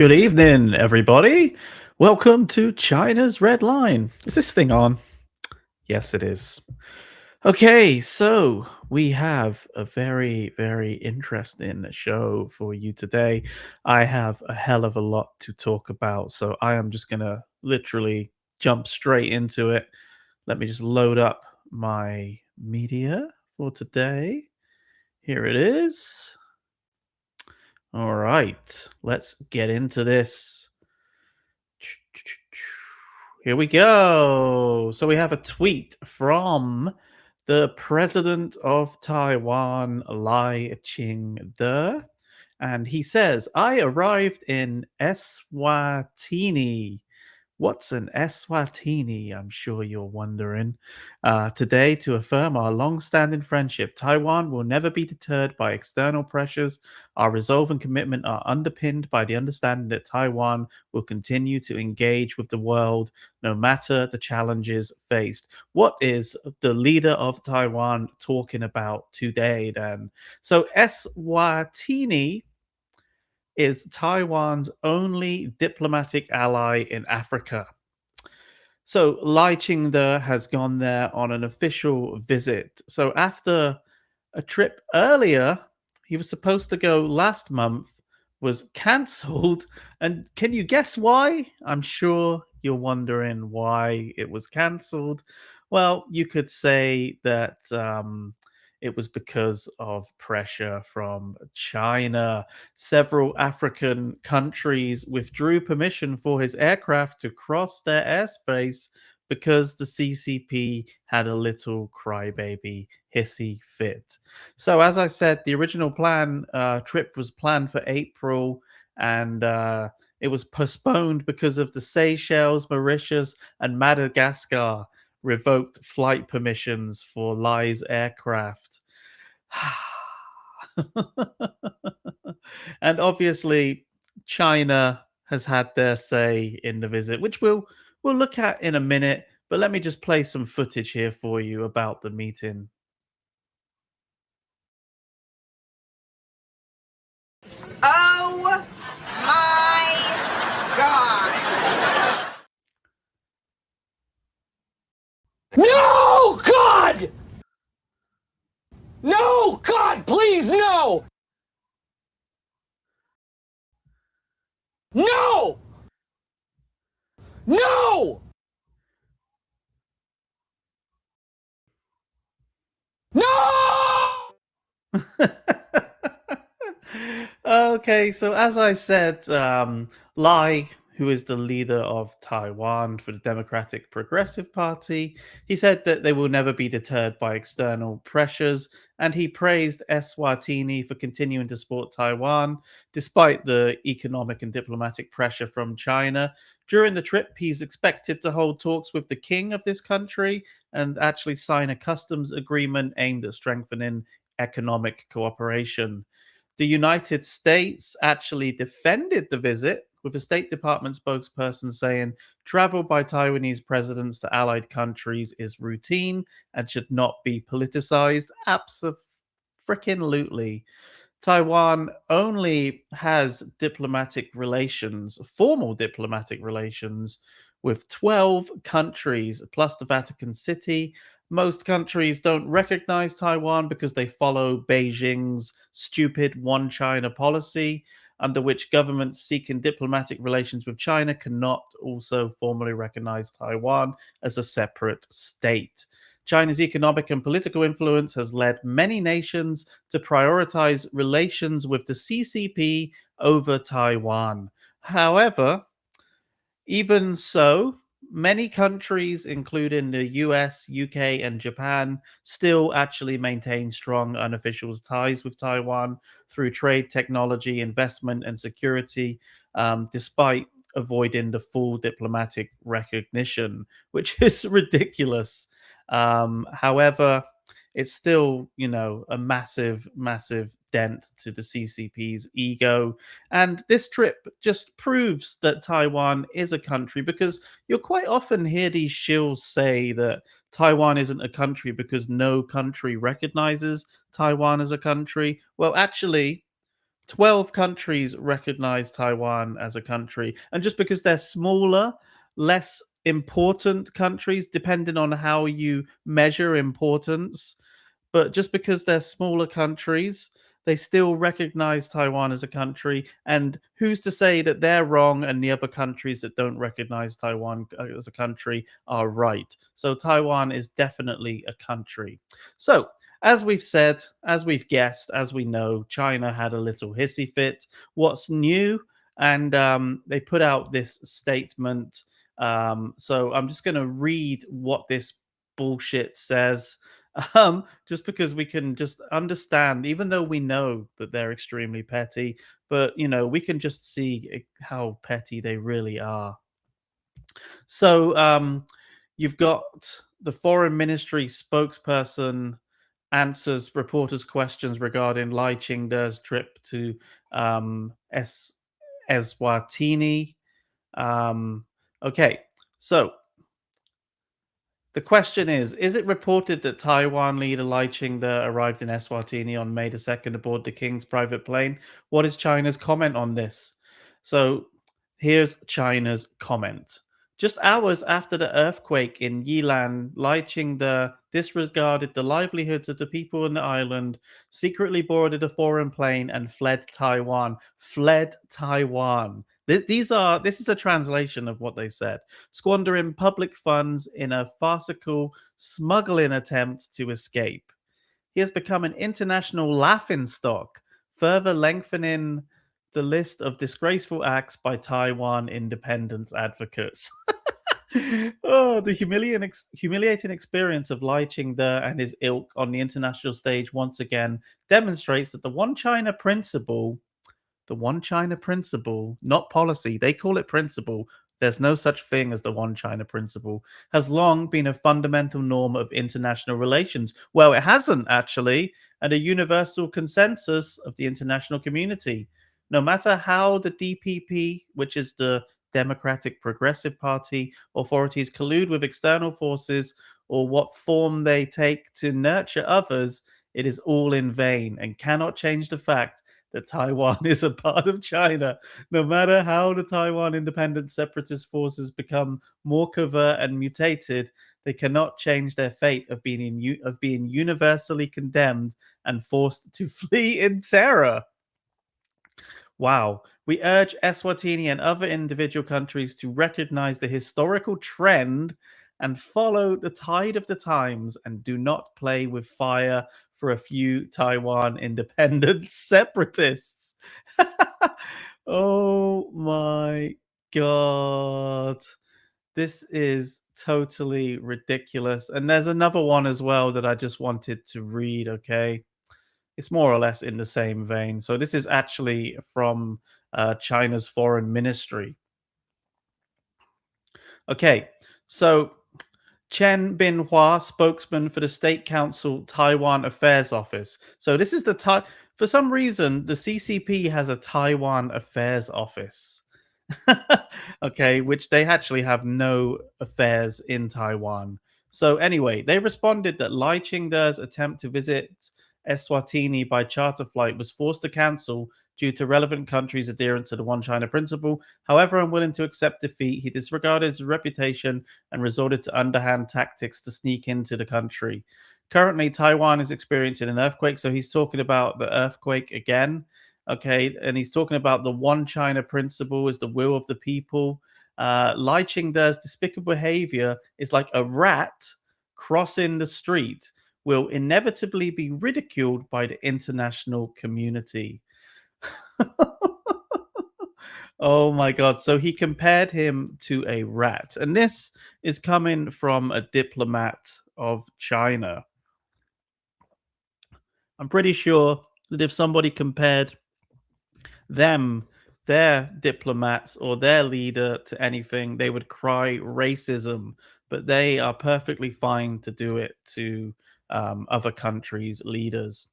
Good evening, everybody. Welcome to China's Red Line. Is this thing on? Yes, it is. Okay, so we have a very, very interesting show for you today. I have a hell of a lot to talk about, so I am just going to literally jump straight into it. Let me just load up my media for today. Here it is. All right, let's get into this. Here we go. So we have a tweet from the president of Taiwan, Lai Ching-te, and he says, "I arrived in Eswatini." What's an Eswatini? I'm sure you're wondering. Today, to affirm our long standing friendship, Taiwan will never be deterred by external pressures. Our resolve and commitment are underpinned by the understanding that Taiwan will continue to engage with the world no matter the challenges faced. What is the leader of Taiwan talking about today, then? So, Eswatini is Taiwan's only diplomatic ally in Africa. So Lai Ching-te has gone there on an official visit. So after a trip earlier, he was supposed to go last month, was cancelled. And can you guess why? I'm sure you're wondering why it was cancelled. Well, you could say that it was because of pressure from China. Several African countries withdrew permission for his aircraft to cross their airspace because the CCP had a little crybaby hissy fit. So, as I said, the original trip was planned for April, and it was postponed because of the Seychelles, Mauritius, and Madagascar revoked flight permissions for Lai's aircraft. And obviously, China has had their say in the visit, which we'll look at in a minute. But let me just play some footage here for you about the meeting. Oh my God. No, God! No, God, please, no! No! No! No! Okay, so as I said, Lai, who is the leader of Taiwan for the Democratic Progressive Party, he said that they will never be deterred by external pressures, and he praised Eswatini for continuing to support Taiwan despite the economic and diplomatic pressure from China. During the trip, he's expected to hold talks with the king of this country and actually sign a customs agreement aimed at strengthening economic cooperation. The United States actually defended the visit, with a State Department spokesperson saying travel by Taiwanese presidents to allied countries is routine and should not be politicized. Absolutely. Taiwan only has formal diplomatic relations, with 12 countries plus the Vatican City. Most countries don't recognize Taiwan because they follow Beijing's stupid one China policy, under which governments seeking diplomatic relations with China cannot also formally recognize Taiwan as a separate state. China's economic and political influence has led many nations to prioritize relations with the CCP over Taiwan. However, even so, many countries, including the US, UK, and Japan, still actually maintain strong unofficial ties with Taiwan through trade, technology, investment, and security, despite avoiding the full diplomatic recognition, which is ridiculous. However, it's still, a massive, massive dent to the CCP's ego. And this trip just proves that Taiwan is a country, because you'll quite often hear these shills say that Taiwan isn't a country because no country recognizes Taiwan as a country. Well, actually, 12 countries recognize Taiwan as a country. And just because they're smaller, less important countries, depending on how you measure importance, but just because they're smaller countries, they still recognize Taiwan as a country. And who's to say that they're wrong and the other countries that don't recognize Taiwan as a country are right? So Taiwan is definitely a country. So, as we've said, as we've guessed, as we know, China had a little hissy fit. What's new? And they put out this statement. So I'm just going to read what this bullshit says, just because we can just understand, even though we know that they're extremely petty, but we can just see how petty they really are. So you've got the foreign ministry spokesperson answers reporters' questions regarding Lai Ching-de's trip to Eswatini. Okay, so the question is it reported that Taiwan leader Lai Ching-te arrived in Eswatini on May the 2nd aboard the King's private plane? What is China's comment on this? So here's China's comment. Just hours after the earthquake in Yilan, Lai Ching-te disregarded the livelihoods of the people on the island, secretly boarded a foreign plane, and fled Taiwan. Fled Taiwan. This is a translation of what they said, squandering public funds in a farcical smuggling attempt to escape. He has become an international laughingstock, further lengthening the list of disgraceful acts by Taiwan independence advocates. Oh, the humiliating experience of Lai Ching-te and his ilk on the international stage once again demonstrates that the one China principle, not policy, they call it principle. There's no such thing as the one China principle, has long been a fundamental norm of international relations. Well, it hasn't actually, and a universal consensus of the international community. No matter how the DPP, which is the Democratic Progressive Party, authorities collude with external forces or what form they take to nurture others, it is all in vain and cannot change the fact that Taiwan is a part of China. No matter how the Taiwan independent separatist forces become more covert and mutated, they cannot change their fate of being universally condemned and forced to flee in terror. Wow. We urge Eswatini and other individual countries to recognize the historical trend and follow the tide of the times and do not play with fire for a few Taiwan independent separatists. Oh my God. This is totally ridiculous. And there's another one as well that I just wanted to read, okay? It's more or less in the same vein. So this is actually from China's foreign ministry. Okay, so Chen Binhua, spokesman for the State Council Taiwan Affairs Office. So this is for some reason the CCP has a Taiwan Affairs Office. Okay, which they actually have no affairs in Taiwan. So anyway, they responded that Lai Ching-te's attempt to visit Eswatini by charter flight was forced to cancel due to relevant countries' adherence to the One China principle. However, unwilling to accept defeat, he disregarded his reputation and resorted to underhand tactics to sneak into the country. Currently, Taiwan is experiencing an earthquake, so he's talking about the earthquake again. Okay, and he's talking about the One China principle is the will of the people. Lai Ching-te's despicable behavior is like a rat crossing the street, will inevitably be ridiculed by the international community. Oh my God. So he compared him to a rat. And this is coming from a diplomat of China. I'm pretty sure that if somebody compared them, their diplomats or their leader to anything, they would cry racism. But they are perfectly fine to do it to other countries' leaders.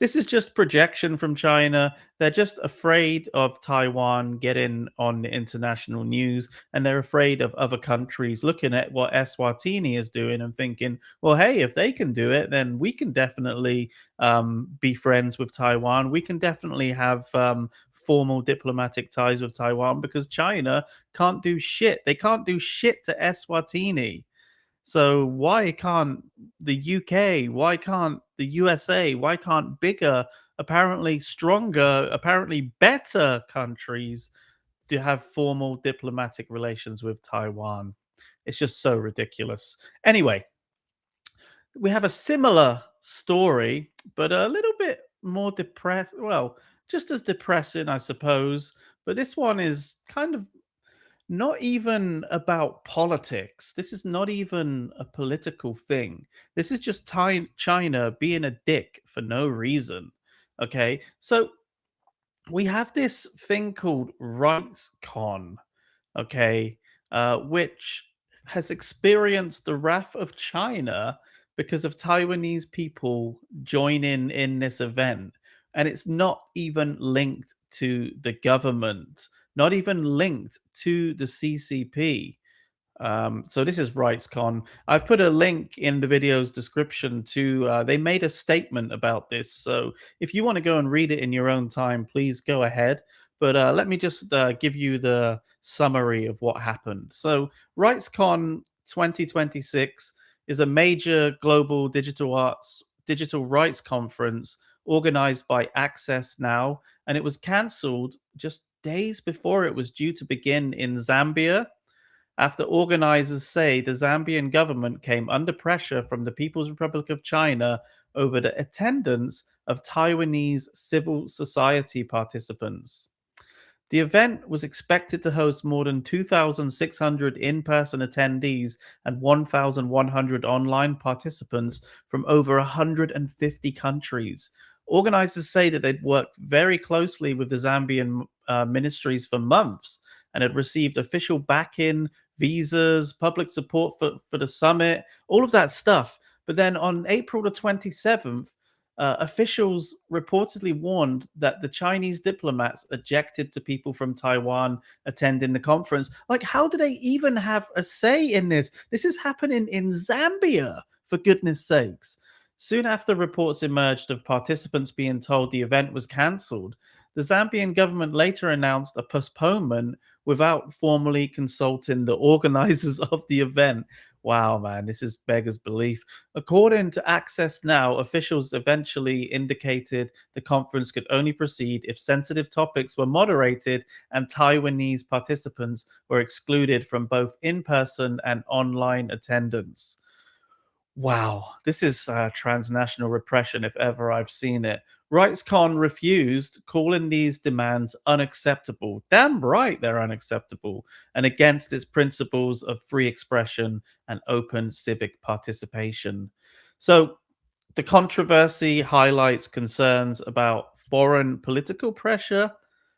This is just projection from China. They're just afraid of Taiwan getting on international news, and they're afraid of other countries looking at what Eswatini is doing and thinking, well, hey, if they can do it, then we can definitely be friends with Taiwan. We can definitely have formal diplomatic ties with Taiwan because China can't do shit. They can't do shit to Eswatini. So why can't the UK? Why can't the USA? Why can't bigger, apparently stronger, apparently better countries to have formal diplomatic relations with Taiwan? It's just so ridiculous. Anyway, we have a similar story, but a little bit more depressed. Well, just as depressing, I suppose. But this one is kind of not even about politics. This is not even a political thing. This is just China being a dick for no reason. Okay. So we have this thing called RightsCon, okay, which has experienced the wrath of China because of Taiwanese people joining in this event. And it's not even linked to the government, not even linked to the CCP. So this is RightsCon. I've put a link in the video's description to. They made a statement about this, so if you want to go and read it in your own time, please go ahead. But let me just give you the summary of what happened. So RightsCon 2026 is a major global digital rights conference organized by Access Now, and it was cancelled just days before it was due to begin in Zambia after organizers say the Zambian government came under pressure from the People's Republic of China over the attendance of Taiwanese civil society participants. The event was expected to host more than 2,600 in person attendees and 1,100 online participants from over 150 countries. Organizers say that they'd worked very closely with the Zambian ministries for months and had received official backing, visas, public support for the summit, all of that stuff. But then on April the 27th, officials reportedly warned that the Chinese diplomats objected to people from Taiwan attending the conference. Like, how do they even have a say in this? This is happening in Zambia, for goodness sakes. Soon after reports emerged of participants being told the event was cancelled, the Zambian government later announced a postponement without formally consulting the organizers of the event. Wow, man, this is beggars belief. According to Access Now, officials eventually indicated the conference could only proceed if sensitive topics were moderated and Taiwanese participants were excluded from both in person and online attendance. Wow, this is transnational repression if ever I've seen it. RightsCon refused, calling these demands unacceptable. Damn right they're unacceptable and against its principles of free expression and open civic participation. So, the controversy highlights concerns about foreign political pressure,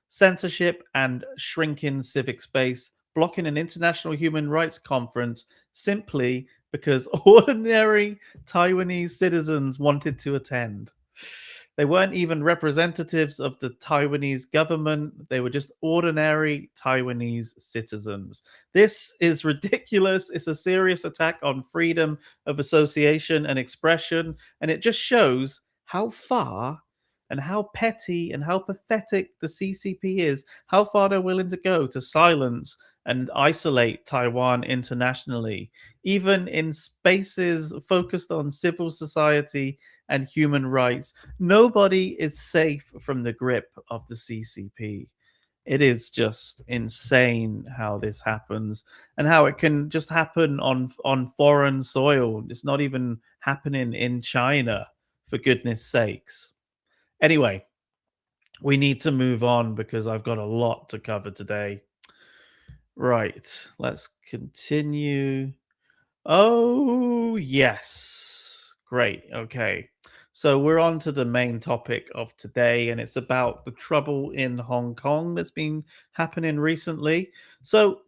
censorship, and shrinking civic space, blocking an international human rights conference simply because ordinary Taiwanese citizens wanted to attend. They weren't even representatives of the Taiwanese government. They were just ordinary Taiwanese citizens. This is ridiculous. It's a serious attack on freedom of association and expression. And it just shows how far and how petty and how pathetic the CCP is, how far they're willing to go to silence and isolate Taiwan internationally, even in spaces focused on civil society and human rights. Nobody is safe from the grip of the CCP. It is just insane how this happens and how it can just happen on foreign soil. It's not even happening in China, for goodness sakes. Anyway, we need to move on because I've got a lot to cover today. Right, let's continue. Oh, yes. Great. Okay. So we're on to the main topic of today, and it's about the trouble in Hong Kong that's been happening recently. So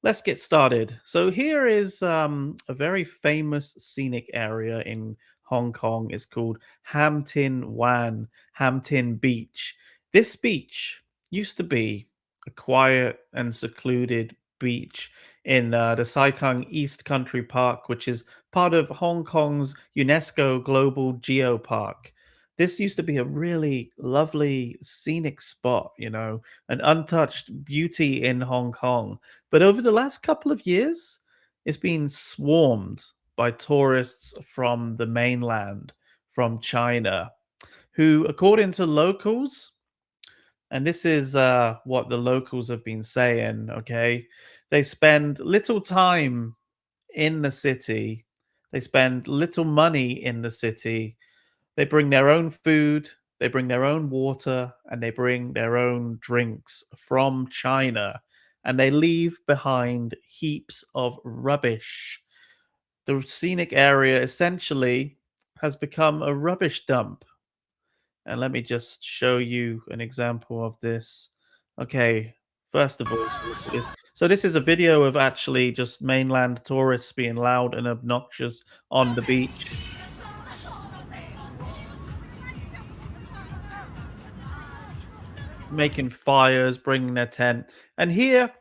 let's get started. So here is a very famous scenic area in Hong Kong is called Ham Tin Wan, Ham Tin Beach. This beach used to be a quiet and secluded beach in the Sai Kung East Country Park, which is part of Hong Kong's UNESCO Global Geopark. This used to be a really lovely scenic spot, an untouched beauty in Hong Kong. But over the last couple of years, it's been swarmed by tourists from the mainland, from China, who, according to locals, and this is what the locals have been saying, okay, they spend little time in the city, they spend little money in the city, they bring their own food, they bring their own water, and they bring their own drinks from China, and they leave behind heaps of rubbish. The scenic area essentially has become a rubbish dump. And let me just show you an example of this. Okay, first of all, look at this. So this is a video of actually just mainland tourists being loud and obnoxious on the beach. Making fires, bringing their tent. And here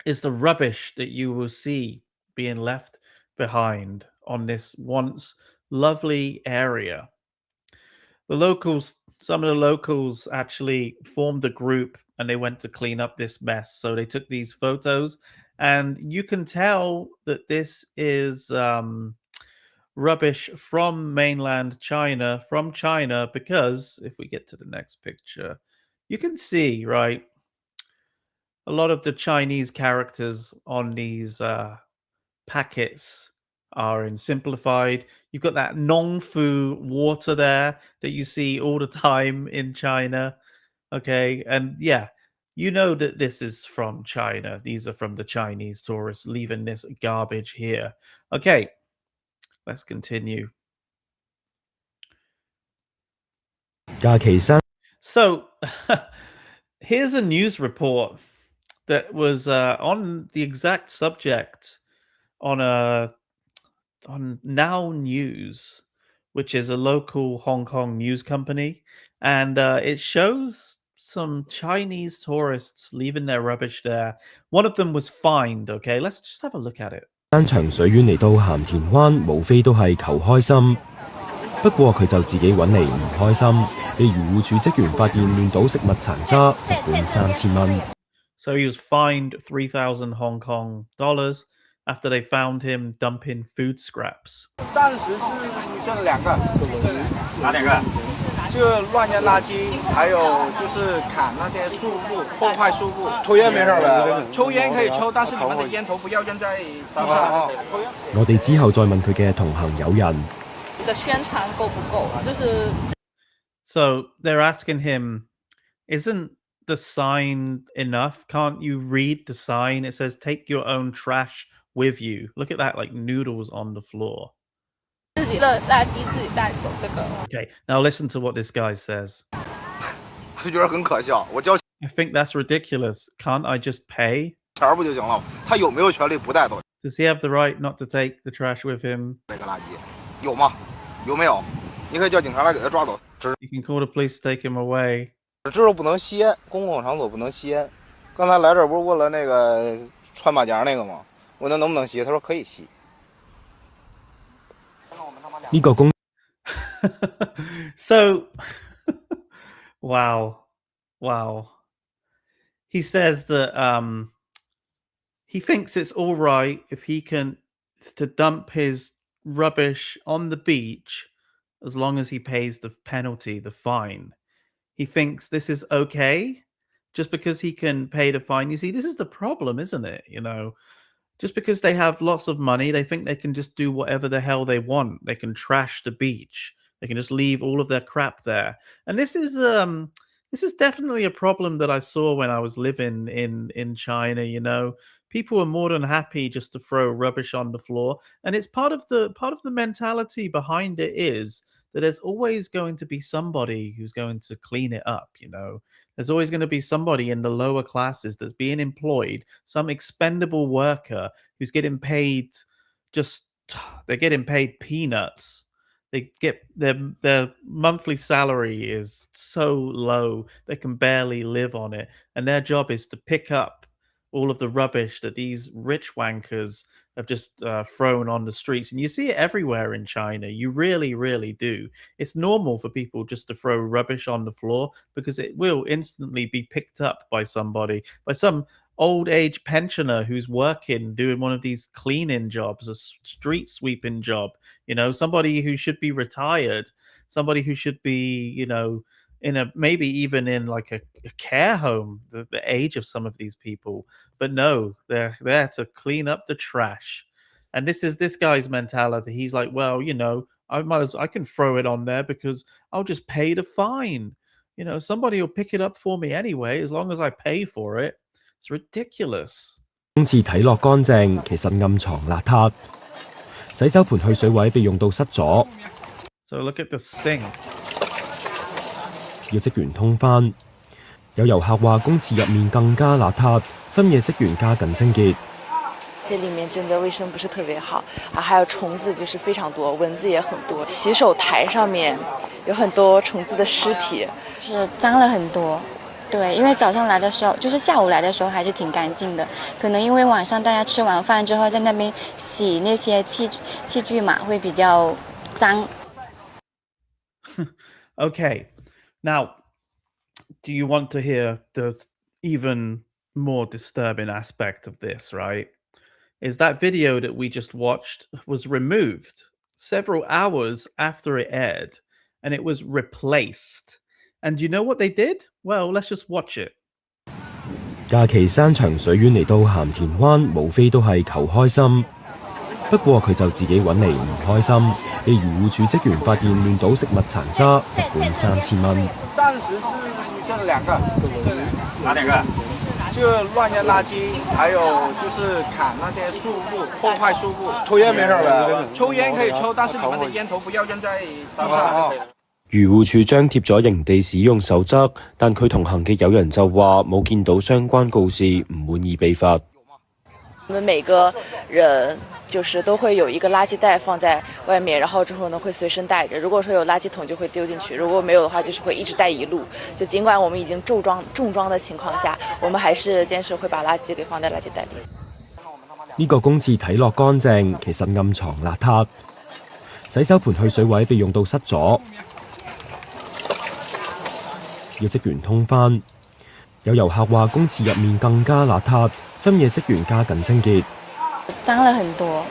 is the rubbish that you will see being left behind on this once lovely area. Some of the locals actually formed a group and they went to clean up this mess. So they took these photos, and you can tell that this is rubbish from mainland China, from China, because if we get to the next picture, you can see, right, a lot of the Chinese characters on these packets are in simplified. You've got that non-fu water there that you see all the time in China. Okay. And yeah, you know that this is from China. These are from the Chinese tourists leaving this garbage here. Okay. Let's continue. So here's a news report that was on the exact subject on Now News, which is a local Hong Kong news company, and it shows some Chinese tourists leaving their rubbish there. One of them was fined. Okay, let's just have a look at it. 山長水遠嚟到鹹田灣，無非都係求開心。不過佢就自己揾嚟唔開心，被漁護署職員發現亂倒食物殘渣，罰款3000蚊。So he was fined 3,000 Hong Kong dollars after they found him dumping food scraps. 暂时这两个，哪两个？就乱扔垃圾，还有就是砍那些树木，破坏树木。抽烟没事呗？抽烟可以抽，但是你们的烟头不要扔在地上。我哋之後再問佢嘅同行友人。的宣傳夠不夠啊？就是 So they're asking him, isn't the sign enough? Can't you read the sign? It says, take your own trash with you. Look at that, like noodles on the floor. 自己的垃圾自己带走这个。Okay, now listen to what this guy says. 就觉得很可笑。我交 I think that's ridiculous. Can't I just pay? 钱不就行了？他有没有权利不带走 Does he have the right not to take the trash with him? 这个垃圾？有吗？有没有？你可以叫警察来给他抓走。You can call the police to take him away. 知道不能吸烟，公共场所不能吸烟。刚才来这儿不是问了那个穿马甲那个吗？问他能不能吸，他说可以吸。呢個公 So, wow. He says that he thinks it's all right if he can to dump his rubbish on the beach as long as he pays the penalty, the fine. He thinks this is okay just because he can pay the fine. You see, this is the problem, isn't it? Just because they have lots of money, they think they can just do whatever the hell they want. They can trash the beach. They can just leave all of their crap there. And this is definitely a problem that I saw when I was living in China, People are more than happy just to throw rubbish on the floor, and it's part of the mentality behind it is that there's always going to be somebody who's going to clean it up. There's always going to be somebody in the lower classes that's being employed, some expendable worker who's getting paid they're getting paid peanuts They get their monthly salary is so low they can barely live on it, and their job is to pick up all of the rubbish that these rich wankers have just thrown on the streets. And you see it everywhere in China. You really, really do. It's normal for people just to throw rubbish on the floor because it will instantly be picked up by somebody, by some old age pensioner who's working doing one of these cleaning jobs, a street sweeping job, somebody who should be retired, somebody who should be, in a maybe even in like a care home, the age of some of these people. But no, they're there to clean up the trash. And this is this guy's mentality. He's like, well, I can throw it on there because I'll just pay the fine. Somebody will pick it up for me anyway, as long as I pay for it. It's ridiculous. 公廁睇落乾淨，其實暗藏邋遢。洗手盆去水位被用到塞咗， So look at the sink. 要職員通返。有遊客話公廁入面更加邋遢，深夜職員加緊清潔。这里面真的卫生不是特别好啊，还有虫子就是非常多，蚊子也很多。洗手台上面有很多虫子的尸体，是脏了很多。对，因为早上来的时候，就是下午来的时候还是挺干净的，可能因为晚上大家吃完饭之后在那边洗那些器具嘛，会比较脏。Okay, now, do you want to hear the even more disturbing aspect of this, right? Is that video that we just watched was removed several hours after it aired, and it was replaced. And you know what they did? Well, let's just watch it. 假期山長水遠嚟到鹹田灣，無非都係求開心。不過佢就自己揾嚟唔開心，被漁護署職員發現亂倒食物殘渣，罰款3000蚊。暫時這2個，哪2個？就亂扔垃圾，還有就是砍那些樹木，破壞樹木。抽煙沒事呗？抽煙可以抽，但是你們的煙頭不要扔在地上。漁護署張貼咗營地使用守則，但佢同行嘅友人就話冇見到相關告示，唔滿意被罰。我們每個人就是都會有一個垃圾袋放在外面，然後之後呢會隨身帶着。如果說有垃圾桶就會丟進去，如果沒有的話就是會一直帶一路。就儘管我們已經重裝的情況下，我們還是堅持會把垃圾給放在垃圾袋裡。呢個公廁睇落乾淨，其實暗藏邋遢。洗手盆去水位被用到塞咗。要職員通返。有遊客話公廁入面更加邋遢，深夜職員加緊清潔。脏了很多。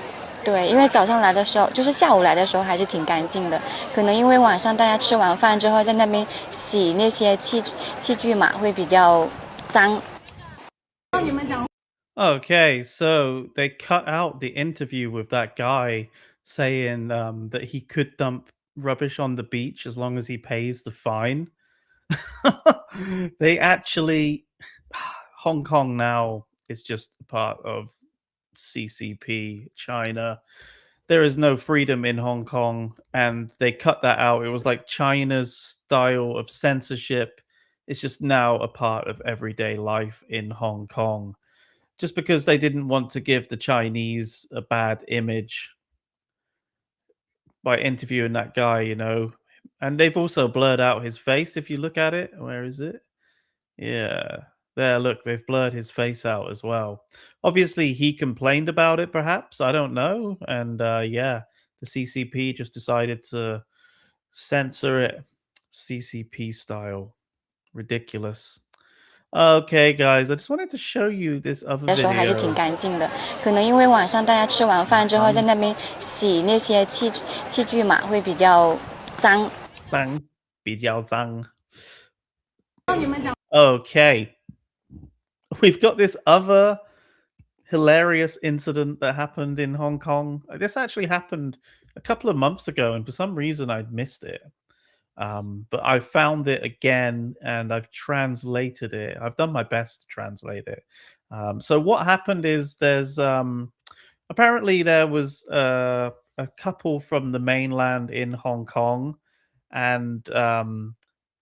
对，因为早上来的时候，就是下午来的时候还是挺干净的，可能因为晚上大家吃完饭之后在那边洗那些器具嘛，会比较脏。Okay, so they cut out the interview with that guy saying that he could dump rubbish on the beach as long as he pays the fine. They actually, Hong Kong now is just part of CCP, China. There is no freedom in Hong Kong, and they cut that out. It was like China's style of censorship. It's just now a part of everyday life in Hong Kong. Just because they didn't want to give the Chinese a bad image by interviewing that guy, And they've also blurred out his face if you look at it. Where is it? Yeah. There, look, they've blurred his face out as well. Obviously, he complained about it, perhaps. I don't know. And yeah, the CCP just decided to censor it CCP style. Ridiculous. Okay, guys, I just wanted to show you this other 的时候还是 video. 挺干净的，可能因为晚上大家吃完饭之后在那边洗那些器具嘛，会比较脏。脏，比较脏。Okay. We've got this other hilarious incident that happened in Hong Kong. This actually happened a couple of months ago, and for some reason I'd missed it. But I found it again and I've translated it. I've done my best to translate it. So what happened is there's apparently there was a couple from the mainland in Hong Kong, and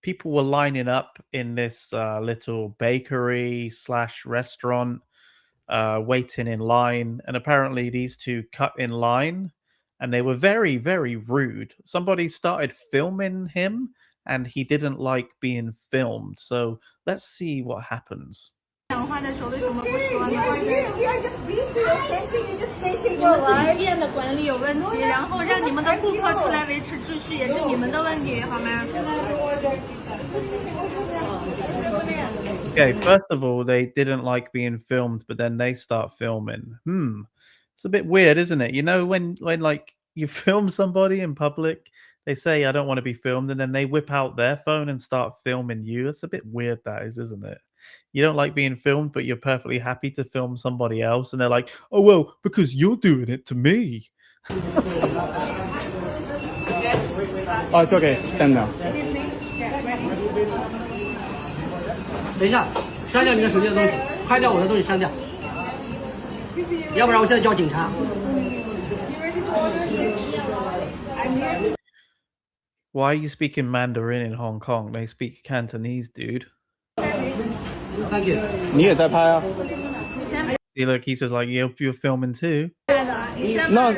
people were lining up in this little bakery / restaurant, waiting in line. And apparently these two cut in line and they were very, very rude. Somebody started filming him, and he didn't like being filmed. So let's see what happens. 讲话的时候为什么不说呢？ We are just busy, okay? Can you just make it 你 go 们自己 live? 店的管理有问题，然后让你们的顾客出来维持秩序，也是你们的问题，好吗？ Okay, first of all, they didn't like being filmed, but then they start filming. It's a bit weird, isn't it? You know, when like you film somebody in public, they say I don't want to be filmed, and then they whip out their phone and start filming you. It's a bit weird, that is, isn't it? You don't like being filmed, but you're perfectly happy to film somebody else, and they're like, "Oh well, because you're doing it to me." Oh, it's okay. Stand now. 等一下，删掉你的手机的东西，拍掉我的东西删掉，要不然我现在叫警察。Why are you speaking Mandarin in Hong Kong? They speak Cantonese, dude. Thank you。你也在拍啊？ See, look, he says like you're filming too. 那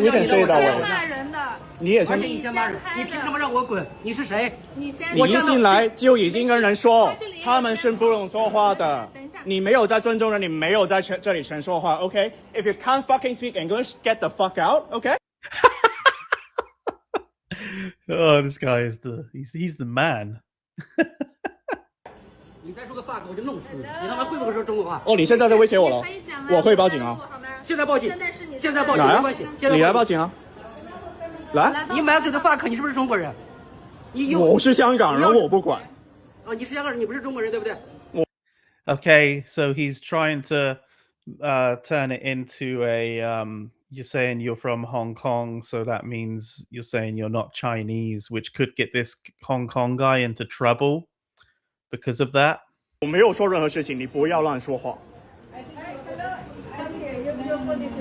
你得说到位。骂人的，你也先，你先骂人，你凭什么让我滚？你是谁？你先，你一进来就已经跟人说他们是不能说话的。你没有在尊重人，你没有在这里全说话。OK? If you can't fucking speak English, get the fuck out. OK? Oh, this guy is he's the man. 你再说个 fuck 我就弄死你！你他妈会不会说中国话？哦，你现在在威胁我了，我会报警啊！现在报警，现在报警来啊没关系，！你来报警啊！来，你满嘴的 fuck，你是不是中国人？我是香港人，我不管。你是香港人，你不是中国人，对不对？ Okay, so he's trying to turn it into a you're saying you're from Hong Kong, so that means you're saying you're not Chinese, which could get this Hong Kong guy into trouble because of that. 我没有说任何事情，你不要乱说话。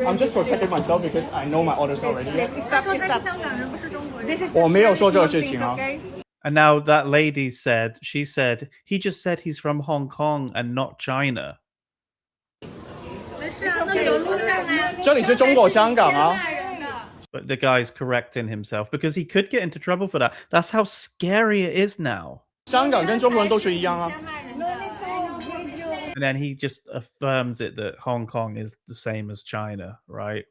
I'm just protecting myself because I know my orders already. 他说他是香港人，不是中国人。我没有说这个事情啊。 And now that lady said, he just said he's from Hong Kong and not China. 没事啊，那里有录像啊。这里是中国香港啊。 But the guy's correcting himself because he could get into trouble for that. That's how scary it is now. 香港跟中国人都是一样啊。 And then he just affirms it that Hong Kong is the same as China, right?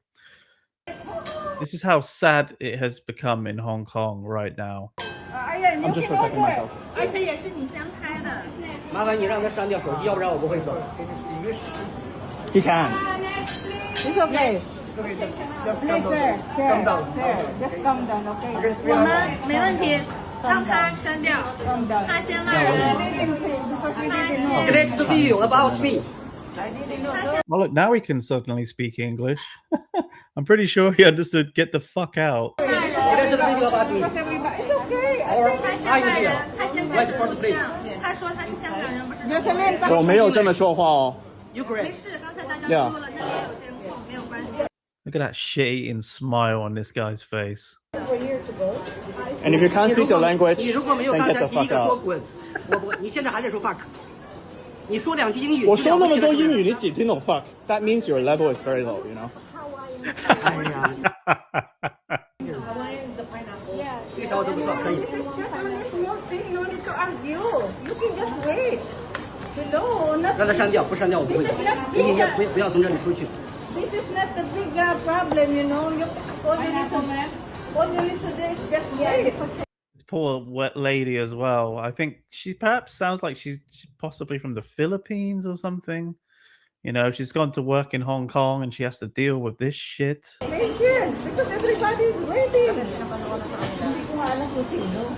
This is how sad it has become in Hong Kong right now. I'm just protecting myself. 而且也是你先拍的。麻烦你让他删掉手机，要不然我不会走。 He can. It's okay. Please, sir. Calm down. Just calm down, okay? 我们没问题，让他删掉。他先骂人，他先。 Great to be about me。 Well, look, now he can suddenly speak English. I'm pretty sure he understood get the fuck out. Great to be about me。 It's okay. 他先骂人，他先开始录像。他说他是香港人，不是中国人。我没有这么说话哦。 You 没 great。事，刚才大家说了，这里有监控，没有关系。 Look at that shit-eating smile on this guy's face. And if you can't speak the language, 你如果没有 then 刚 get 才 the 第一 fuck 个说 out. 滚，我不，你现在还在说 fuck。你说两句英语，我说那么多英语，你只听懂 fuck. That means your level is very low, you know. 哎呀，这条我都不错，可以。 No need to argue. You can just wait. Hello, 让他删掉，不删掉我不会走。你也不要从这里出去。 this is not the big problem, you know. All you need to do is just wait. This poor wet lady as well. I think she perhaps sounds like she's possibly from the Philippines or something. You know, she's gone to work in Hong Kong and she has to deal with this shit. Patience, because everybody is waiting. Hindi ko nga alam kung sino.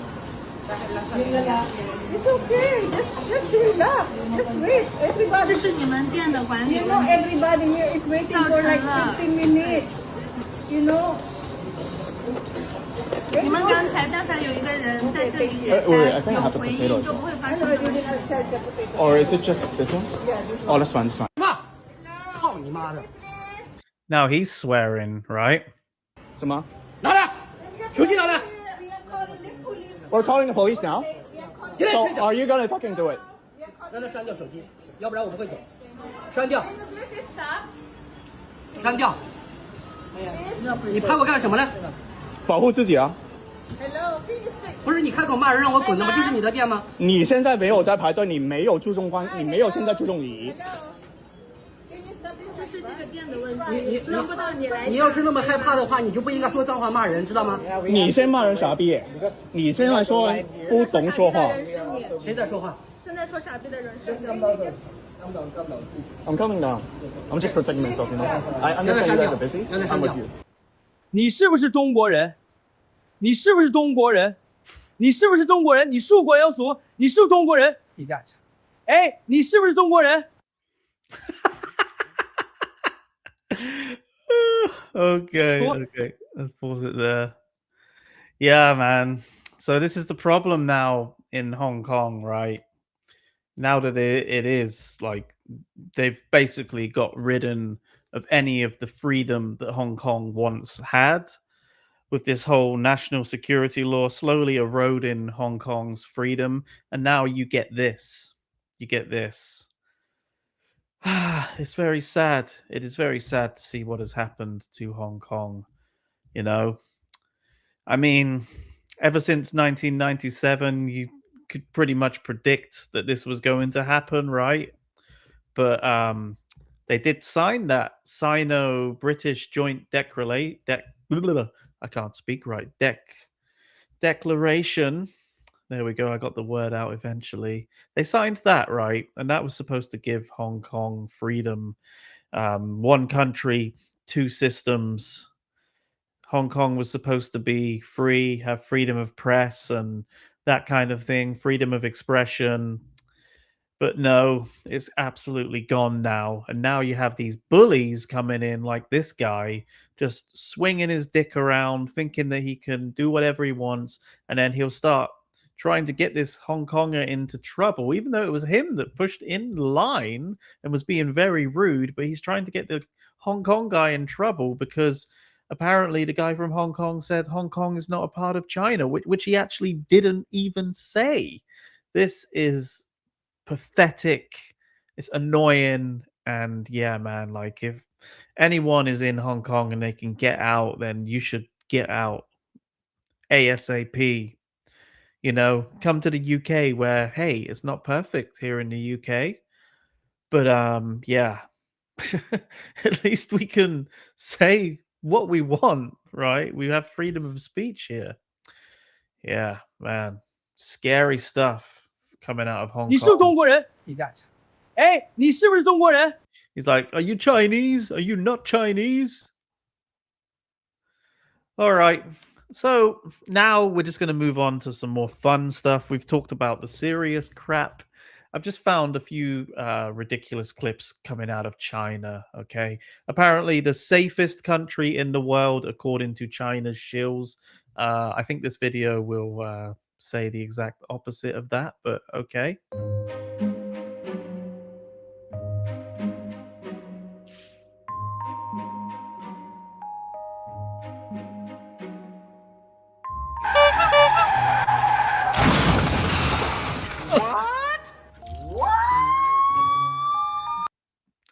It's okay. Just relax. Just wait. Everybody. 这是你们店的管理 You know, 问题。 everybody here is waiting for like 15 minutes. You know. 你们刚才但凡有一个人在这里点 wait, I think I 有 have the 回 potato. 应，就不会发 I 生 know 这 you 种事 didn't 情。 charge the potato. Or is it just this one? Oh, that's fine, that's fine. 妈，操你妈的！ Now he's swearing, right? 什么？拿来，手机拿来。 We're calling the police now. 现在 So 睡觉 are you gonna fucking do it? 让他删掉手机，要不然我不会走。删掉，删掉。你拍我干什么呢？保护自己啊！ Hello, can you speak? 不是你开口骂人让我滚的吗？这是你的店吗？你现在没有在排队，你没有注重你没有现在注重礼仪。 Hello. Can you stop it? 这是这个店的问你题，轮不到你来。你要是那么害怕的话，你就不应该说脏话骂人，知道吗？你先骂人傻逼，你现在说不懂说话。谁在说话？现在说傻逼的人是你。 I'm coming down. I'm just protecting myself. You know. I understand you guys are busy. I'm with you. 你是不是中国人？你是不是中国人？你是不是中国人？你属国有属？你是中国人？你干啥？哎，你是不是中国人？ Okay, let's pause it there. Yeah, man. So this is the problem now in Hong Kong, right? Now that it is like they've basically got ridden of any of the freedom that Hong Kong once had, with this whole national security law slowly eroding Hong Kong's freedom, and now you get this. You get this. It's very sad. It is very sad to see what has happened to Hong Kong. You know, I mean, ever since 1997, you could pretty much predict that this was going to happen, right? But they did sign that Sino-British joint I can't speak right. Declaration. There we go. I got the word out eventually. They signed that, right? And that was supposed to give Hong Kong freedom. One country, two systems. Hong Kong was supposed to be free, have freedom of press and that kind of thing, freedom of expression. But no, it's absolutely gone now. And now you have these bullies coming in like this guy, just swinging his dick around, thinking that he can do whatever he wants. And then he'll start trying to get this Hong Konger into trouble, even though it was him that pushed in line and was being very rude. But he's trying to get the Hong Kong guy in trouble because apparently the guy from Hong Kong said Hong Kong is not a part of China, which he actually didn't even say. This is pathetic. It's annoying. And yeah, man, like if anyone is in Hong Kong and they can get out, then you should get out ASAP. You know, come to the UK where, hey, it's not perfect here in the UK. But yeah. At least we can say what we want, right? We have freedom of speech here. Yeah, man. Scary stuff coming out of Hong 你是 Kong. 中国人？你干啥？哎，你是不是中国人？ He's like, are you Chinese? Are you not Chinese? All right. So now we're just going to move on to some more fun stuff. We've talked about the serious crap. I've just found a few ridiculous clips coming out of China. Okay. Apparently, the safest country in the world, according to China's shills. I think this video will say the exact opposite of that, but okay.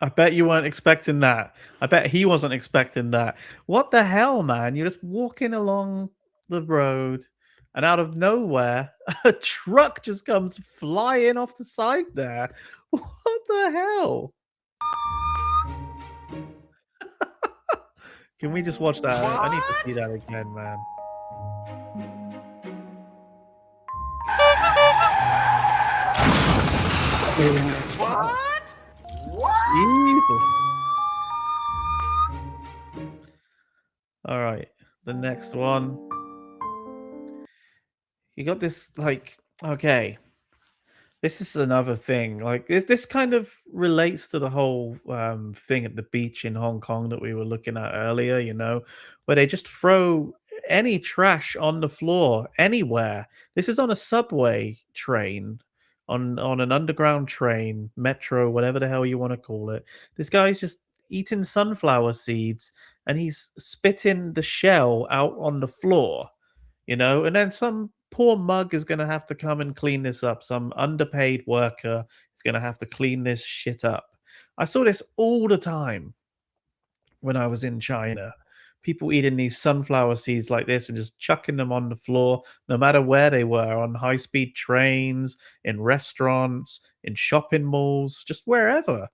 I bet you weren't expecting that. I bet he wasn't expecting that. What the hell, man? You're just walking along the road, and out of nowhere, a truck just comes flying off the side there. What the hell? Can we just watch that? I need to see that again, man. Jesus. All right, the next one. You got this, like, okay. This is another thing. Like this kind of relates to the whole thing at the beach in Hong Kong that we were looking at earlier, you know, where they just throw any trash on the floor anywhere. This is on a subway train, on an underground train, metro, whatever the hell you want to call it. This guy's just eating sunflower seeds and he's spitting the shell out on the floor, you know, and then some poor mug is going to have to come and clean this up. Some underpaid worker is going to have to clean this shit up. I saw this all the time when I was in China. people eating these sunflower seeds like this and just chucking them on the floor, no matter where they were, on high-speed trains, in restaurants, in shopping malls, just wherever.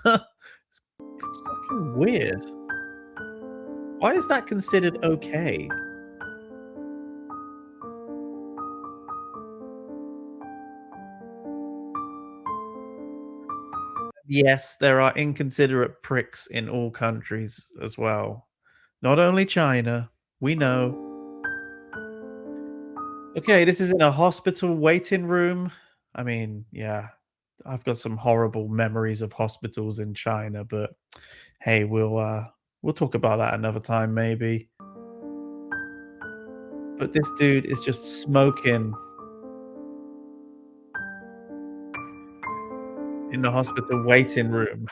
It's fucking weird. Why is that considered okay? Yes, there are inconsiderate pricks in all countries as well. Not only China, we know. Okay, this is in a hospital waiting room. I mean, yeah, I've got some horrible memories of hospitals in China, but hey, we'll talk about that another time maybe. But this dude is just smoking in the hospital waiting room.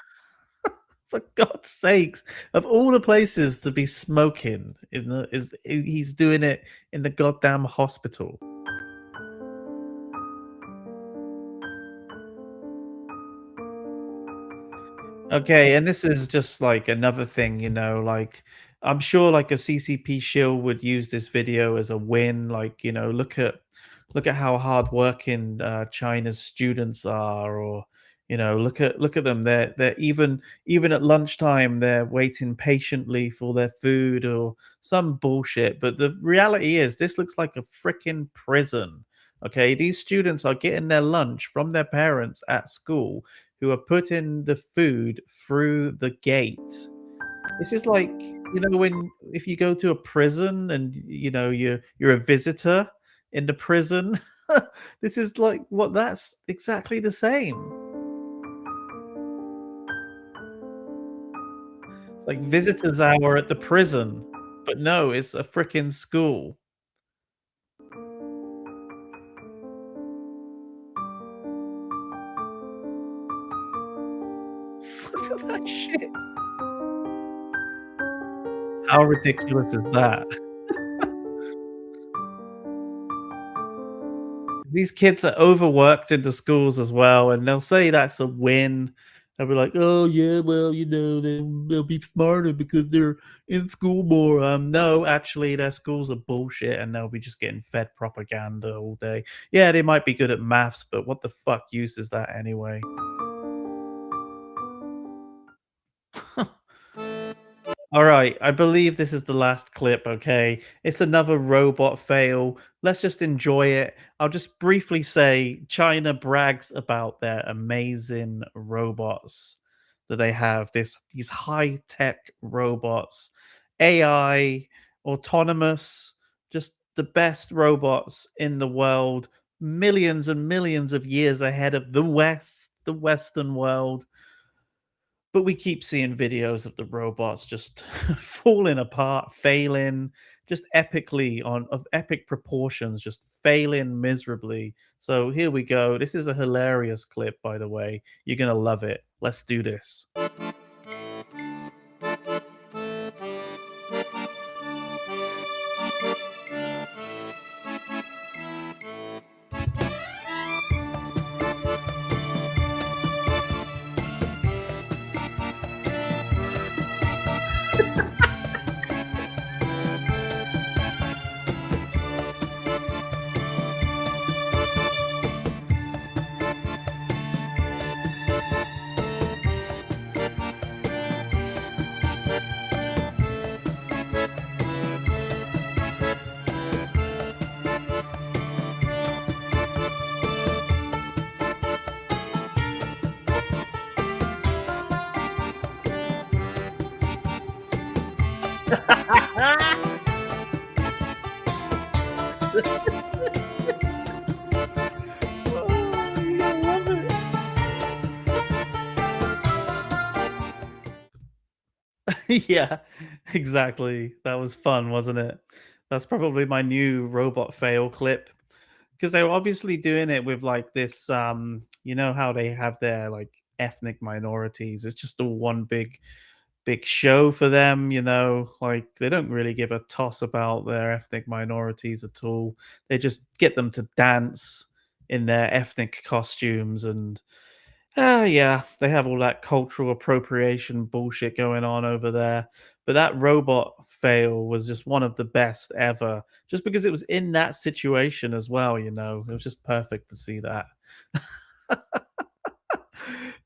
For God's sakes, of all the places to be smoking in the is he's doing it in the goddamn hospital. Okay, and this is just like another thing, like I'm sure like a CCP shill would use this video as a win. Like, look at how hardworking China's students are, or look at them. They're even at lunchtime, they're waiting patiently for their food or some bullshit. But the reality is, this looks like a freaking prison. Okay, these students are getting their lunch from their parents at school who are putting the food through the gate. This is like, when if you go to a prison and you're a visitor in the prison, this is like what that's exactly the same. It's like visitors hour at the prison, but no, it's a freaking school. Look at that shit. How ridiculous is that? These kids are overworked in the schools as well, and they'll say that's a win. They'll be like, "Oh yeah, well, they'll be smarter because they're in school more." No, actually, their schools are bullshit, and they'll be just getting fed propaganda all day. Yeah, they might be good at maths, but what the fuck use is that anyway? All right, I believe this is the last clip, okay? It's another robot fail. Let's just enjoy it. I'll just briefly say China brags about their amazing robots that they have. These high-tech robots, AI, autonomous, just the best robots in the world, millions and millions of years ahead of the West, the Western world. But we keep seeing videos of the robots just falling apart, failing, just epically on of epic proportions, just failing miserably. So here we go. This is a hilarious clip, by the way. You're gonna love it. Let's do this. Oh, I love it. Yeah, exactly. That was fun, wasn't it? That's probably my new robot fail clip because they were obviously doing it with like this. You know how they have their like ethnic minorities. It's just all one big show for them, like they don't really give a toss about their ethnic minorities at all. They just get them to dance in their ethnic costumes and yeah, they have all that cultural appropriation bullshit going on over there. But that robot fail was just one of the best ever, just because it was in that situation as well. You know, it was just perfect to see that.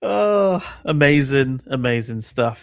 Oh, amazing, amazing stuff.